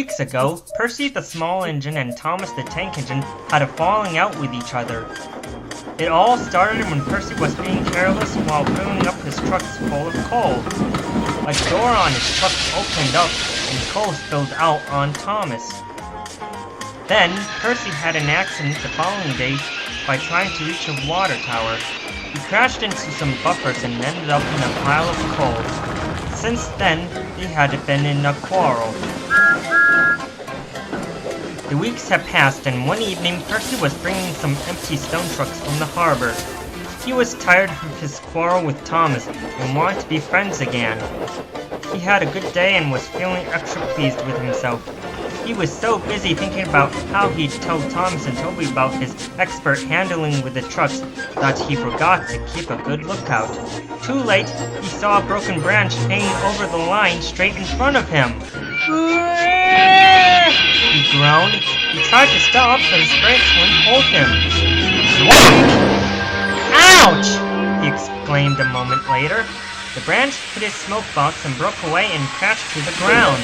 weeks ago, Percy the small engine and Thomas the tank engine had a falling out with each other. It all started when Percy was being careless while filling up his trucks full of coal. A door on his truck opened up and coal spilled out on Thomas. Then, Percy had an accident the following day by trying to reach a water tower. He crashed into some buffers and ended up in a pile of coal. Since then, they had been in a quarrel. The weeks had passed, and one evening Percy was bringing some empty stone trucks from the harbor. He was tired of his quarrel with Thomas and wanted to be friends again. He had a good day and was feeling extra pleased with himself. He was so busy thinking about how he'd tell Thomas and Toby about his expert handling with the trucks that he forgot to keep a good lookout. Too late, he saw a broken branch hanging over the line straight in front of him. He groaned. He tried to stop, but his branch wouldn't hold him. Ouch! He exclaimed a moment later. The branch hit his smoke box and broke away and crashed to the ground.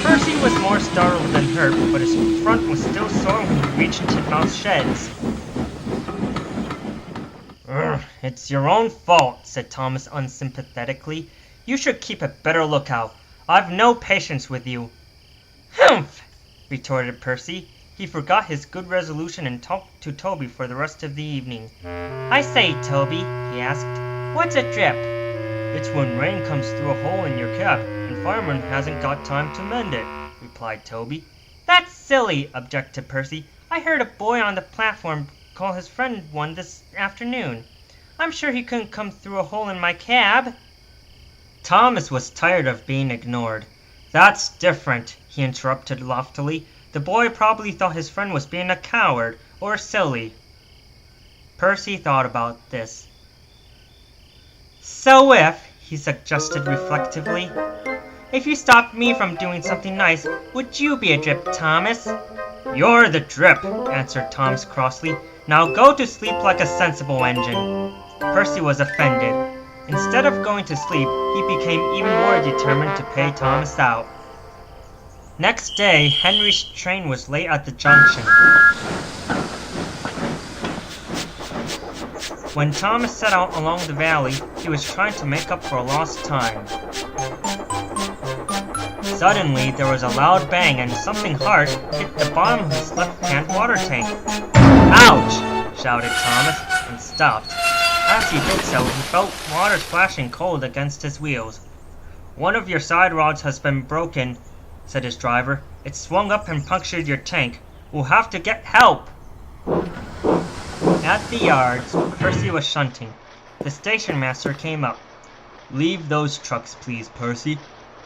Percy was more startled than hurt, but his front was still sore when he reached Titmouse Sheds. It's your own fault, said Thomas unsympathetically. You should keep a better lookout. I've no patience with you. Humph! Retorted Percy. He forgot his good resolution and talked to Toby for the rest of the evening. I say, Toby, he asked, what's a drip? It's when rain comes through a hole in your cap and fireman hasn't got time to mend it, replied Toby. That's silly, objected Percy. I heard a boy on the platform call his friend one this afternoon. I'm sure he couldn't come through a hole in my cab. Thomas was tired of being ignored. That's different, he interrupted loftily. The boy probably thought his friend was being a coward or silly. Percy thought about this. So he suggested reflectively, if you stopped me from doing something nice, would you be a drip, Thomas? You're the drip, answered Thomas crossly. Now go to sleep like a sensible engine. Percy was offended. Instead of going to sleep, he became even more determined to pay Thomas out. Next day, Henry's train was late at the junction. When Thomas set out along the valley, he was trying to make up for lost time. Suddenly, there was a loud bang and something hard hit the bottom of his left-hand water tank. Ouch! Shouted Thomas, and stopped. As he did so, he felt water splashing cold against his wheels. One of your side rods has been broken, said his driver. It swung up and punctured your tank. We'll have to get help! At the yards, Percy was shunting. The station master came up. Leave those trucks, please, Percy.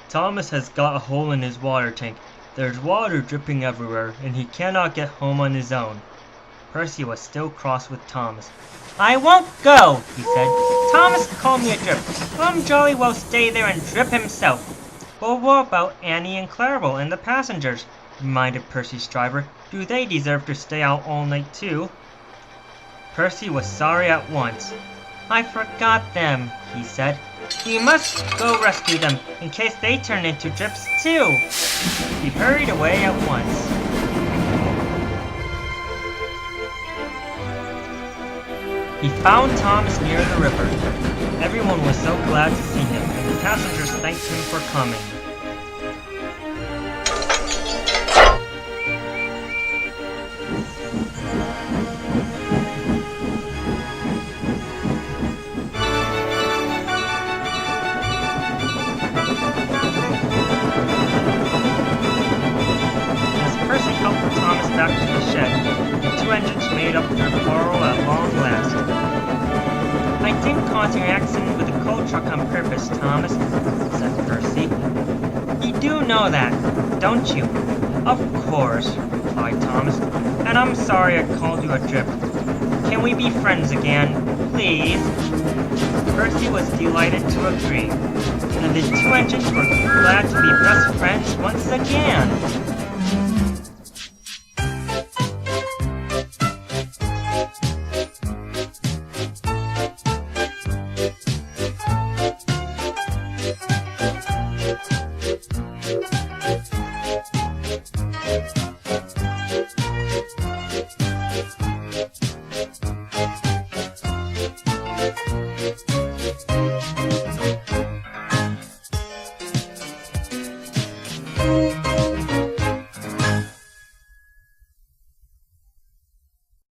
Thomas has got a hole in his water tank. There's water dripping everywhere, and he cannot get home on his own. Percy was still cross with Thomas. I won't go, he said. Thomas called me a drip. Let him jolly well stay there and drip himself. But what about Annie and Clarabelle and the passengers? Reminded Percy's driver. Do they deserve to stay out all night too? Percy was sorry at once. I forgot them, he said. We must go rescue them in case they turn into drips too. He hurried away at once. He found Thomas near the river. Everyone was so glad to see him, and the passengers thanked him for coming. As Percy helped Thomas back to the shed, the two engines made up their quarrel at long last. I didn't cause your accident with the coal truck on purpose, Thomas, said Percy. You do know that, don't you? Of course, replied Thomas, and I'm sorry I called you a drip. Can we be friends again, please? Percy was delighted to agree, and the two engines were glad to be best friends once again.